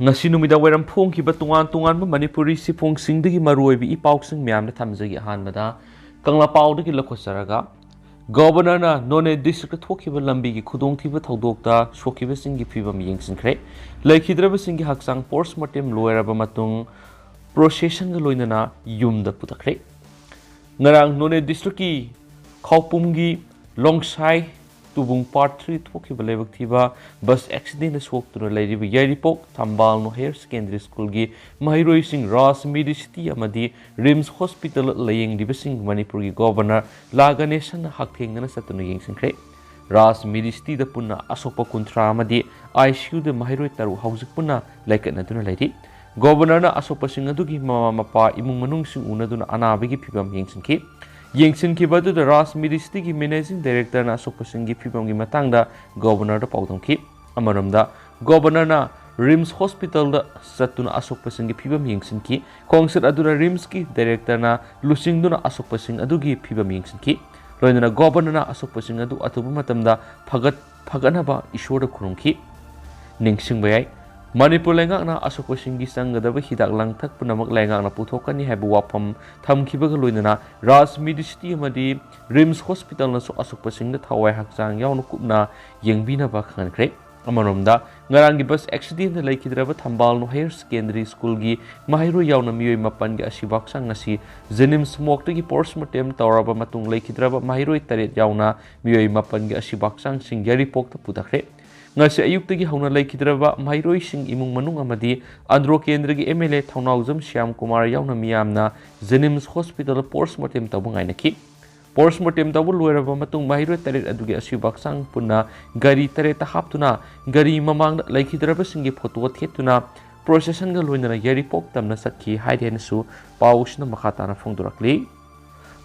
ngasi numida wairam phongkiba tungan manipuri siphongsingdagi maruoibi ipausing myamna thamjagi ahanbada kanglapawdagi lakhosaraga governor na none district thokiba lambigi khudongthiba thodokta sokiba singi phibam yengsinkhre Leikhidraba singi haksang postmortem loiraba matung procession ga loinana yumda putakre ngarang none district ki khawpumgi longsai tubung part 3 thokiba lebak thiba bus accident soktuna leiribi yaripok thambal no higher secondary school gi mahiroi sing ras medicity amadi rims hospital laying dibasing manipur gi governor laganation hakthengna satuna yengsingkre ras medicity da punna asopa kuntra amadi ICU da mahiroi taru haujik punna laikatna duna leiri governor na asopa sing adugi mama mapa imung manung sing unaduna anabigi phibam yengsingki Yengsin ki badu da ras medicity ki managing director na asopasing gi phibam gi matangda governor da paudong ki amaramda governor na rims hospital da satuna asopasing gi phibam yengsin ki kongset adura rims ki director na lusing duna asopasing adu gi phibam yengsin ki roinana governor na asopasing adu atubu matamda phagana ba ishor da khurung ki ningsing bayai Manipur lengak na asopasing gi sangadaba hidak langthak punamak lengak na puthokani haibu wapam thamkibaga loinana ras medicity amadi rims hospital na so asopasing da thawai hakchang yauna kupna yengbina ba khankre amanomda ngarang gi bus accident na Leikhidraba thambal no higher secondary school gi mahiro yauna miyoi mapan gi asibak sang ngasi zenim smoke gi postmortem tawraba matung Leikhidraba mahiro taret yauna miyoi mapan gi asibak sang sing yaripok ta putakre ngasi ayuktagi hauna Leikhidraba mahiroi sing imung manung amadi andro kendra gi MLA Thaunaujam Shyam Kumar yauna miyamna Jenims Hospital postmortem tabungai naki postmortem tabu loiraba matung mahiroi taret adugi asibak sang punna gari tareta haptuna gari mamang Leikhidraba singi photo thetuna procession ga loinana yaripok tamna sakhi haidenasu pausna makhatana phongdurakli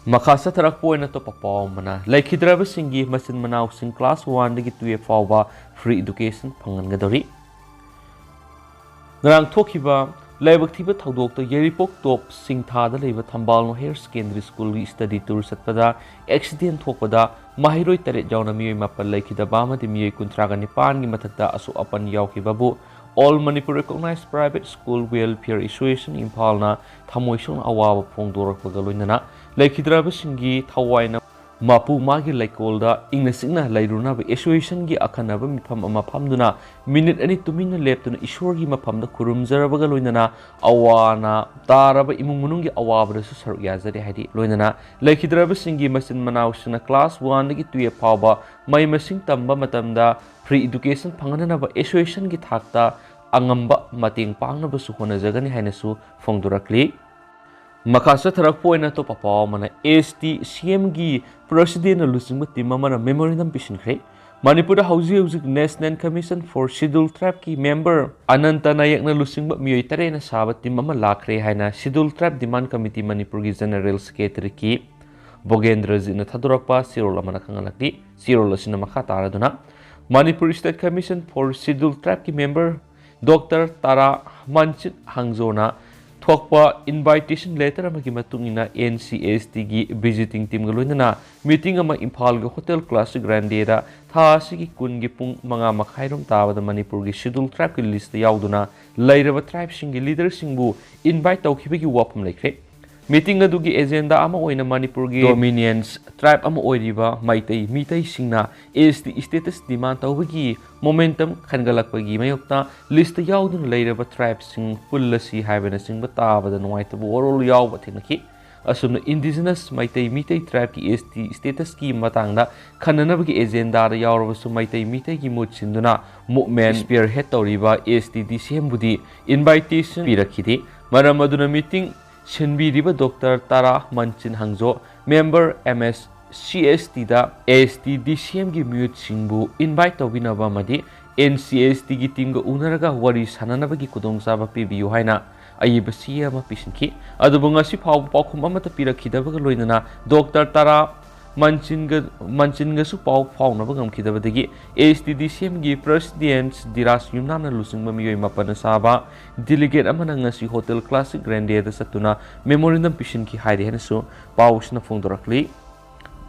Makasa tarak po na to papaw mana Leikhidraba singi masin manaw sing class 1 dagi 2 fawba free education phangan gadori ngarang thokiba laibak thiba thodok to yaripok top singtha da leiba thambal no higher secondary school gi study tour satpada accident thokpada mahiroi tare jauna miyoi mapal Leikhidraba ma di miyoi kuntraga nipan gi mathakta asu apan yawkibabu All Manipur recognized private school welfare association impalna thamoison awaba phongdorakpaga loinana Leikhidraba singi thawaina mapu magi laikolda ingna singna lairuna ba association gi akhanaba mifam ama phamduna minute ani tumina leptuna ishwar gi mafamda khurumjarabaga loinana awana taraba imung munung gi awaba su saruk yazari hadi loinana Leikhidraba singi masin manaw sina class 1 dagi 2 phawba mai masing tamba matamda free education phangana ba association gi thakta angamba mating pangna ba su hona jagani hainasu phongdurakli Makasa tarak po na to papaw mana ST CM gi president na lusing ba tim mana memorandum pishinkre Manipur hauji National Commission for Scheduled Tribe ki member Ananta Nayak na lusing ba miyoi tare na sabat tim mama lakre haina Scheduled Tribe Demand Committee Manipur gi General Secretary ki Bogendra ji na thadurakpa sirol amana kangalakti sirol asina makha taraduna Manipur State Commission for Scheduled Tribe ki member Dr. Tara Manchit Hangzona Thokpa invitation letter amagi matungina NCST gi visiting team galoinana meeting ama Imphal ga Hotel Classic Grande da thasi gi kun gi pung manga makhairom tabada Manipur gi scheduled tribe ki list yauduna lairaba tribe sing gi leader singbu invite tawkhibi gi wapam laikre meeting adugi agenda ama oina Manipur gi Dominions tribe ama oiriba maitai mitai singna ST status demand tawbagi momentum khangalakpagi mayokta list yaudun leiraba tribe sing pullasi haibena singba tabada noaita borol yawba thinaki asumna indigenous maitai mitai tribe ki ST status ki matangda khananabagi agenda ra yawrabasu maitai mitai gi mut sinduna movement spearhead tawriba STDCM budi invitation pirakhidi maram aduna meeting Shinbiriba Dr. Tara Manchin Hangzo, member MS CST da STDCM gi mute singbu invite tawinaba madi NCST gi team ga unaraga wari sananaba gi kudong saba PBU haina ayiba siyama pisinki adubunga si phaw pakhum amata pirakhidaba ga loinana Dr. Tara Manchin ga su paw na bagam khidabadagi STDCM gi president Diras Yumnamna lusingba miyoi mapana saba delegate amana ngasi Hotel Classic Grande da satuna memorandum pishin ki haide hanasu pawsna phongdorakli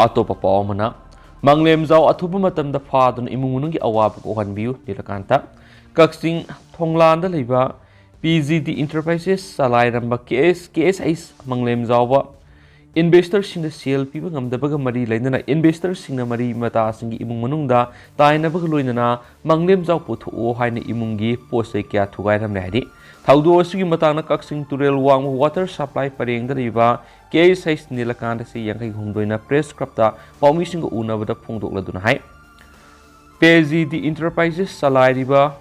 atopa paw mana manglem jaw athuba matamda phadun imungunung gi awab ko hanbiu dilakanta Kakching Thonglan leba PGD Enterprises Salairamba KSH Manglem Zawa Investors in the sale people the Bagamari Lena investors in the Mari Matasing Imung Manunda, Dina Bagaloina, Manglem Zaputu, Haine Imungi, Posekia to Gairam Nadi. Taudo Sigi Matana Coxing to Rail Wang water supply Paring the Riva, KSH Nilakandasi Yankai Humdoina Press Crapta, Palmishing Una with a Punto Ladunai. PGD Enterprises Salariba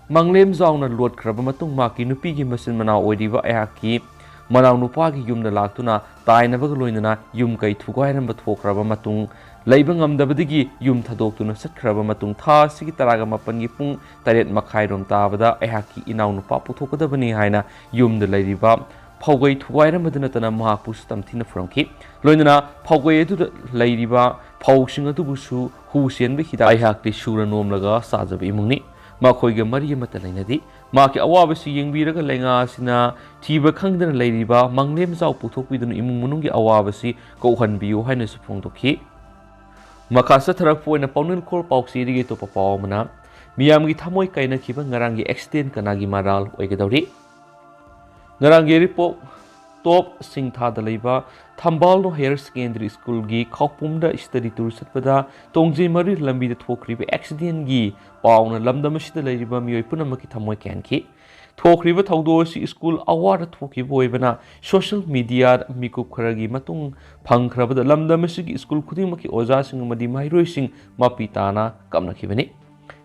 Manglem Zauna Lord Krabamatung Maki Nupigi Masin Mana Odiva Ayaki. Manau nupagi yumda laktuna tainabag loinana yum kai thugairam thokraba matung leibang amdabadigi yum thadoktuna satkraba matung tha sigi taraga mapan gi pung taret makhairom tabada ehaki inau nupa puthokadabani haina yumda leiriba phaugai thugairam madana mahapus tamthina fromki loinana phaugai edu leiriba phauksing adu busu husen be hida ehakti suranom laga sajab imungni Makoiga Maria Matalinadi, Maki Awabasi Yingbiraga Lenga Sina, Tiba Kangdan Ladiba, Manglem Zau Putok with an Imungi Awabasi, Gohan Bio Highness Pontoki. Makasa Tarapo in a Ponal Call Pauxi to Papamana, Miami Tamoy Kaina Kiba Ngarangi extend Kanagi Maral, Oigadori. Ngarangi Ripo, Top Singta the Leba, Tambal Higher Secondary School Gi, Kaupumda Study Tour Satpada, Tongji Mari Lambi the Tokriba accident gi, Pauna Lamdamashi the Lady Bami Punamaki Tamoy Kanki, Tokriba Taudosi School Award Toki Boivana, social media Miku Karagi Matung, Pankraba the Lamdamasi School Kudimaki Ozasing Madima Racing, Mapitana, Kamnakivani.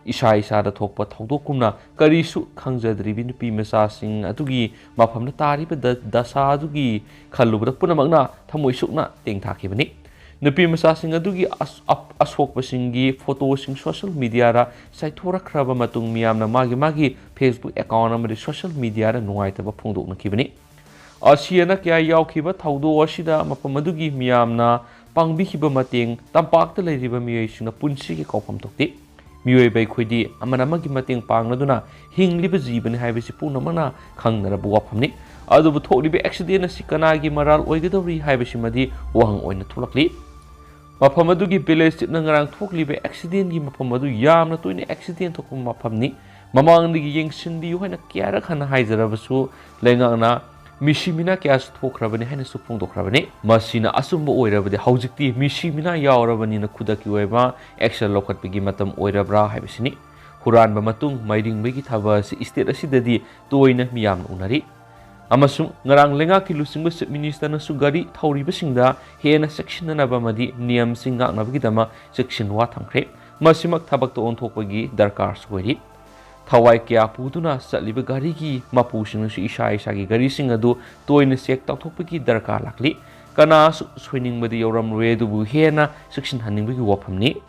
Isha Isada Tokpa Taudokumna, Karisu Kangzadribin Pimasasing Atugi, Mapam Tari, but Dasa Adugi, Kalubra Punamagna, Tamoisukna, Ting Takibani. The Pimasasing Adugi Aswok Basingi, photos social media, Saitora Kraba Matung Miamna Magi, Facebook account, the social media, and White of a Pundu Nakibani. Asiana Kia Yaukiba, Taudo Ashida, Mapamadugi Miamna, Pangbikiba Mating, Tampak the Lady Bamiation, a Punchi Kopam Tokti. Mioi by Quidi, Amanamaki Mating Pangaduna, Hing Libazibin Habisipu Namana, Kangara Buapamni, other would totally be accident as Sikanagi Maral Oigadori Habishimadi, Wang Oina Tulakli. Mapamadugi village Ngarang Tokli by accident Mapamadu Yam to any accident of Mapamni, Mamang the Ying Sindi, Yohana Kiarakan Haizarabasu, Lengana. Mishimina Kias Tokrabani Hanesupung Krabani, Masina Asumbo Oira with the Hausiki, Mishimina Yaoravani Kudaki Weva, Extra Lokat Pigimatum Oirabra Habisini, Huran Bamatung, Miding Megitavas, Istate Asidadi, Toina Miam Unari. Amasum Ngarang Lengaki Lusingus Minister Sugari, Tauri Basinda, Hena section and Abamadi, Niam Singa Navigidama, section Watankre, Masimak Tabak on Topagi, Darkar Swedi. Tawai Kia Putuna, Saliba Gariki, Mapushin, Isha Isagi Garisingadu, Toin Sek Topiki, Darka Lakli, Kana swinging with the Yoram Redu Hena, section handing with Wapamni.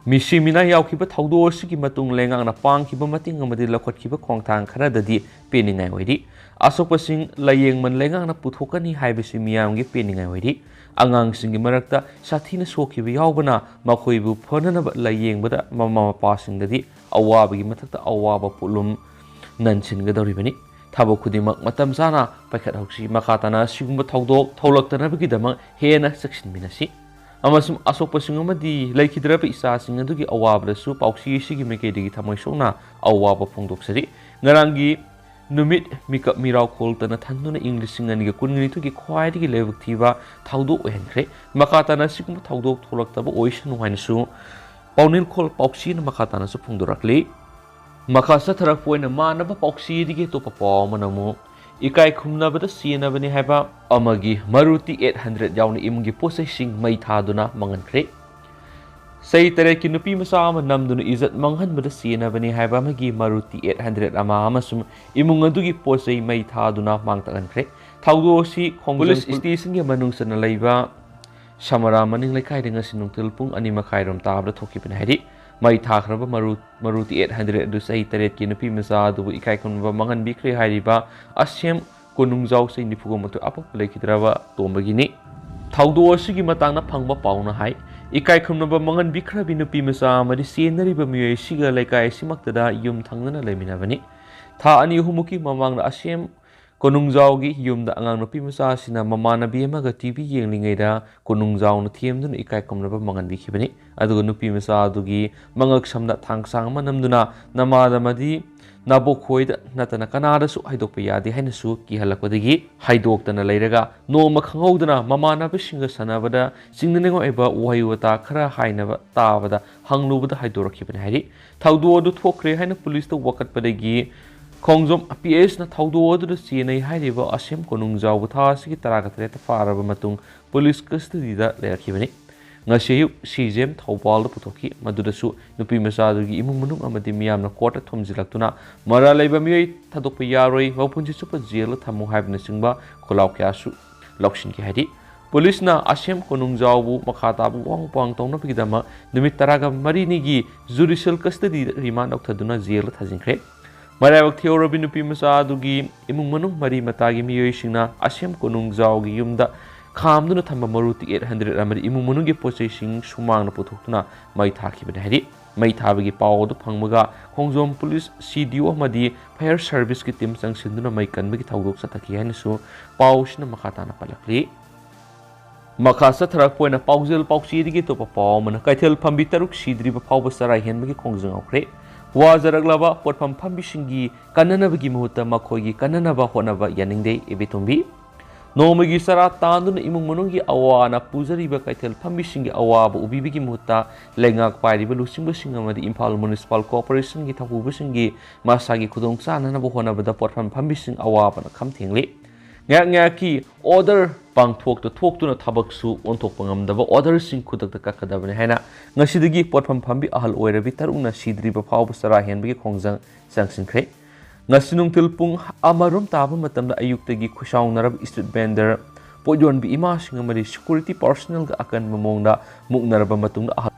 Mishimina Yaukiba Taudo Siki Matung Lenga and a pang Kibamating and Madilla Kokiba Kongtang Kanada, pinning away. Asopasing Laying Manlenga and a Putokani Hibisimiangi pinning away. Angang Singi Marakta, Satina Soki Yaubana, Makoibu Ponana Laying with a Mama passing the day, Awabi Matata Awaba Pulum Nansin Gadoribani, Tabokudima Matamzana, Paket Hoxi, Makatana, Sugma Taudo, Tolok the Nabigidama, Hena section Minasi. Amasum Asopasingumadi, Leikhidraba Isasing and Dugi Awabla soup, Auxi Sigi Mekedi Tamoisona, Awaba Pundoxeri, Narangi. Numit Mika Mirau Colton, Tanduna English and Yakuni to get quiet levativa, Taudo Henry, Makatana Sigma Taudo Toloctaba Ocean Wansu, Paunil call Pauxin Makatana Supundurakli, Makasa Tarapo and a man of a Pauxi to get up a palm, Ikai Kumna but a Siena Benihaba, Amagi, Maruti 800 down Imgi possessing Maitaduna Mangankre. Say Tereki Nupimasam and Namdun is at Mangan with the Siena Beni Habamagi Maruti 800 Amamasum, Imungadugi Pose Maitaduna Mangtankre, Taudosi, Congolis Station Yamanunsan Leva, Samara Maning like hiding us in Tilpung, Anima Kairam Tabla Tokip and Hedi, Maitakraba Maruti 800 to say Tereki Nupimasa, the Ikaikon Mangan Bikri Hadiba, Ashem Konungzau in the Pugomoto Apple Leikhidraba, Tomagini, Taudosi Matana Pangba Pauna High. Ikai Kumnaba Mangan Bikra Binupimasa, Madisianari Bamue, Siga Lekai Simaktada, Yum Tangana Leminavani. Ta Ani Humuki Mamang Ashem, Konungzaugi, Yum the Anganupimasa, Sina Mamana Biamaga TV Yinglinga, Konungzau, Tiamdun, Ikai Kumnaba Mangan Bikibani, Adunupimasa Dugi, Mangak Samda Tangsang Manamduna, Namada Madi, नाबोखोइदा नतना कनादसु हाइदोकपा यादे हाइनसु किहलकपदगी हाइदोक्तना लैरगा नोमा खंगौदना ममानाबसिंगा सनाबदा सिंगननेगो एबा वहायुवता खरा हाइनबा ताबदा हंगलुबदा हाइदोरखिबने हाइरि थाउदुओदु थोखरे हाइना पुलिसता वकटपदगी खोंजोम PS ना थाउदुओदु Chennai हाइरिबा असेम कोनुंगजाव थासिगी तरागतरेता फारबा मतुंग police कस्टडीदा लेरखिबने ngasiyu CJM thawpal putoki madudasu nupi masadugi imung manung amadi miyamna court thomjilaktuna mara leiba miyoi thadokpa yaroi wapunji chupa jail thamu haibna singba kholaw kyasu lokshin ki hadi police na asem konungjawu makhata bu wangpang tongna pigidama numit taraga marini gi judicial custody remand okthaduna jail thajinkhre Marayawak theorabi nupi masadugi imung manung mari matagi miyoi singna asem konungjaw gi yumda खामदुना थम्बा मरुति 800 अमरि इमु मनुगे पोचेसिंग सुमांगना पुथोक्तुना मै थाखिबने हारि मै थाबगी पावदु फंगमगा खोंजोम पुलिस CDO मदि फायर सर्विस की टीम संगसिंदुना मै कनबगी थौदोक सतकी हाइनसु पावसिना मखाताना पलकली मखासा थरक पोइना पाउजेल पाउचीदिगे तोपा पावमना कैथेल फंबी तरुक सीद्रिबा फावबा सराय हेनबगी खोंजों औख्रे वाजरगलाबा पोटफम फंबिसिंगी कननबगी मुहुता मखोगी कननबा होनबा यानिंगदे एबेतोंबी नोमगी सरा तांदुन इमुंग मनुंगी अवाना पुजरीबा कैथेल फंबिसिंगी अवाबा उबिबिगी मुहूर्ता लेंगाक पाइरिबा लुसिंगबसिंग अमदि इम्फाल म्युनिसिपल कॉर्पोरेशन की थबुबसिंगी मासागी खुदोंग चाननबा होनबदा पोटफम फंबिसिंग अवाबना खमथेंगले ngaki order pangthok thoktu thabaksu onthokpa ngamdaba order sing khudakta kakadabane haina ngasidagi potpham phambi ahal oirabi taruna sidriba phawba sara henbagi khongjang sangsinkhre ngasinung tilpung amarum taba matamda ayuktagi khushaunarab street vendor pojon bi ima singamari security personnel ga akan mamongda muknaraba matungda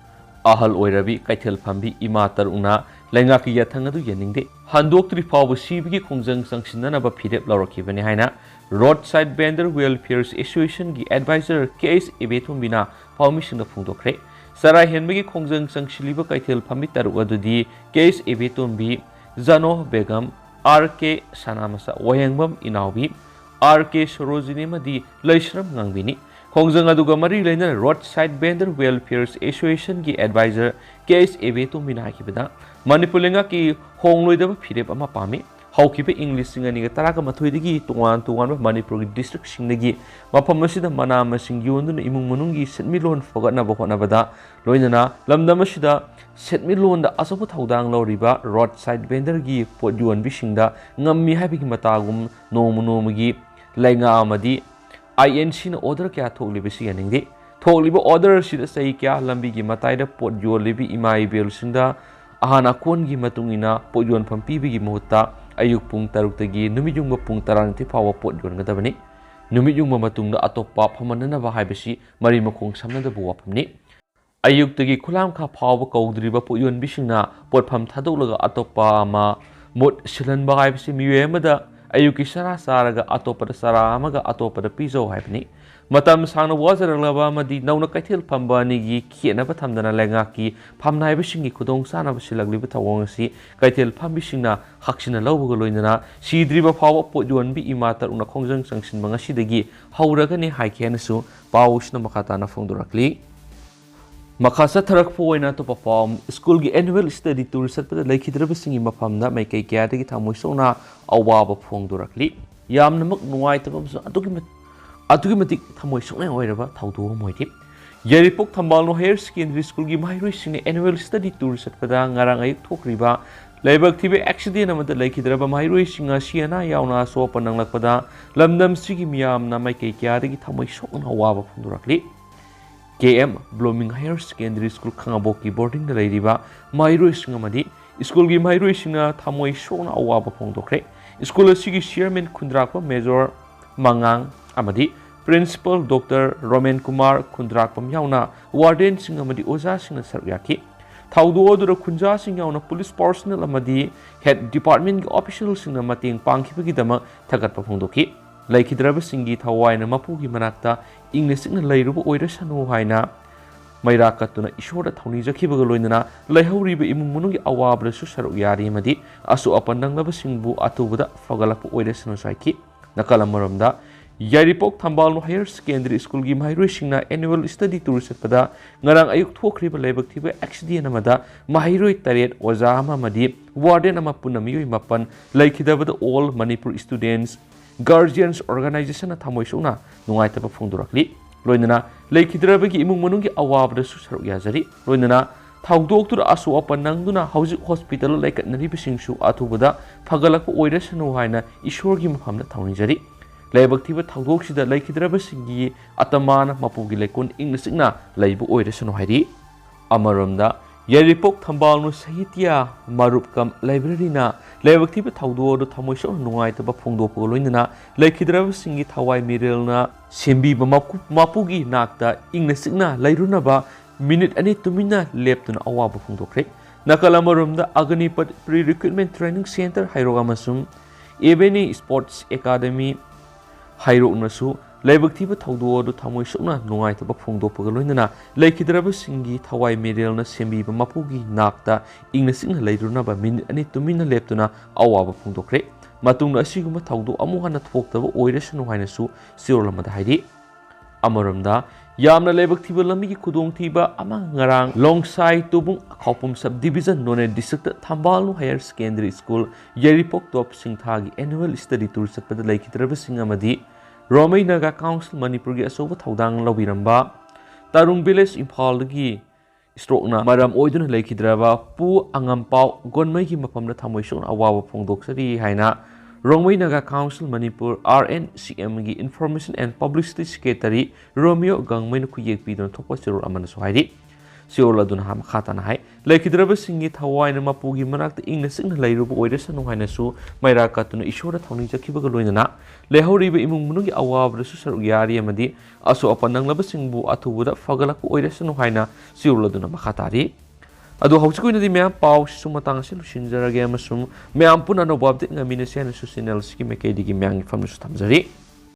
ahal oirabi kaithel phambi ima taruna laingaki yathangadu yaningde handoktri phawba sibigi khongjang sangsinanaba phirep lawrakibani haina Roadside Vendor Welfare Association की advisor case एबेथुम बिना फाउमिशन फुंदोखरे सरा हेनबगी खोंजंग संगशिलिबा कैथेल फमी तरु अदुदी case एबेथुम B जानो बेगम RK सनामसा वहेंगबम इनावबी RK Sarojini मदी लैश्रम ngangbini खोंजंग अदुगा मरी लेना Roadside Vendor Welfare Association की advisor case एबेथुम बिना किबदा मणिपुरलेंगा की होंगलोइदबा फिरेप अमा पामी हौखिबे इंग्लिश सिंगनिगा तरागा मथोइदगी तोंगान तोंगान मणिपुर की डिस्ट्रिक्ट सिंगदगी मफम मसिदा मना मसिंग योंदुना इमुंग मनुंगी सेटमिलोन फगतनाबा होनबदा लोइनना लमदम मसिदा सेटमिलोनदा असोब थौदांग लौरिबा रोड साइड वेंडर की पोट योनबिसिंगदा ngамmi हाइबिगी मतागुम नोमनोमगी लाइंगा अमदी INC ना ऑर्डर क्या थोकलिबसि यानिंगदे थोकलिबा ऑर्डर सिदा सही क्या लंबीगी मताइदा pot योलिबि इमाई बेलसिंगदा ahana kongi matungina pojon pampibigi muhutta ayuk pung taruktagi numijungba pung taranti pawa potjon gadabani numijungba matungda atoppa phamanana ba haibasi mari makong samnada bu wapamni ayuktagi khulam kha phawa kaudriba pojon bisingna potpham thadolaga atoppa ma mot silan ba haibasi miwemada ayuki sara saraga atoppa sara amaga atoppa pizo haibani matam sangna wazaralaba madi nauna kaithel phambani gi khienaba thamdana lengaki phamnai bisingi khudong sana basilagliba thawongsi kaithel phambisingna haksina lawbuga loinana sidriba phawa pojon bi imatar una khongjang sangsin banga sidagi hauraga ni haikhenasu pausna makhatana phongdurakli makhasa tharak poina to perform school gi annual study tour satpada Leikhidraba singi maphamda mai kai kya dagi thamoi sona awaba phongdurakli yamna mak nuai tabamsu अतुगी मतिक थमोय सोने ओइरबा थाउदो मोइदि Yairipok Thambalnu higher secondary school की माहिरोइ सिने एनुअल स्टडी टूर सतपदा ngarang ayuk थोकरिबा लेबक थिबे एक्सीडेंट अमद लेखिद्रबा माहिरोइ सिंगा सियाना यावना सोप नंगलकपदा लमदम सिगी मियामना माइकै क्यादगी थमोय सोना Baba फुंदुरकली KM ब्लोमिंग higher secondary school खंगाबोक की बोर्डिंग लेरिबा माहिरोइ सिंगामदि स्कूल की माहिरोइ सिंगा थमोय सोना Baba फुंदोखरे school सिगी chairman खुंद्राकपा major Mangang amadi principal Dr. Roman Kumar Kundrakpam yauna warden sing amadi oja sing saryaki thaudu odura khunja sing yauna police personnel amadi head department ki officials sing mating pangkhibagi dama thagatpa phongdoki Leikhidraba singi thawaina mapugi manakta english sing leiruba oirasanu haina maira katuna ishora thauni jakhibaga loinana leihoriba imung munungi awabra su saru yari amadi asu apandang laba singbu atubuda fagalakpa oirasanu saiki nakala maramda Yairipok Thambalno Higher Secondary School gi Mahiroi annual study tour setpada ngarang ayuk thokriba laibak thiba accident amada Mahiroi taret oja ama madi warden ama punna miyoi mapan laikhidabada all Manipur students guardians organization na thamoi sona nungaitaba phongdorakli loinana laikhidraba gi imung manung gi awabda su saruk yazari loinana thawdok tur asu apa nangduna hauzik hospital laikatnari bisingsu athubada phagalakpa oirasanu haina ishor gi mafamna thawninjari laibak thiba thawdok sida laikhidraba singi atamana mapugi lekon ingna signa laibu oirasanu hairi amaromda Yairipok Thambalno Sahitya Marupkam Library na laibak thiba thawdo do thamoi so nungai taba phongdok loinana laikhidraba singi thawai mirel na sembi mapugi nakta ingna signa lairunaba minute ani tumina leptuna awaba phongdokre nakalamaromda Agnipat Pre-Recruitment Training Center hairogamasum Ebeni Sports Academy hairo nasu laibak thiba thawdo do thamoi sokna nungai taba phongdokpa loinana laikhidraba singi thawai mirel na sembi mapugi nakta ingna singna lairunaba minute ani tumina leptuna awaba phongdokre matungna asiguma thawdo amu hana thoktaba oirasanu hainasu sirolamada haidi amaramda yamna laibak thiba lami gi khudong thiba ama ngarang longsai tubung khawpum subdivision none district Thambalno Higher Secondary School Yairipok top singtha gi annual study tour satpada laikhidraba singamadi Romei Naga Council Manipur gi asoba thawdang lawiramba Tarung Village Imphal gi strokna maram oiduna laikhidraba pu angampau gonmai gi mapamna thamoi sona awawa phongdoksari haina Romei Naga Council Manipur RNCM gi Information and Publicity Secretary Romeo Gangmai ku yekpidon thokpa sirur amana so hairi siorla dun ham khatana hai laikhidraba singi thawai na mapugi manakta ingna singna lairubu oirasanu haina su maira katuna ishora thawni jakhibaga loinana lehoriba imung munugi awabra su saruk yari amadi aso apananglaba singbu athubuda fagalak oirasanu haina siorla dun makhatari adu hauchikuinadi mea pau sumatang se lusinjarage amasum meam puna no babde ngamina sena su channel ski mekedi gi meang famnu su thamjari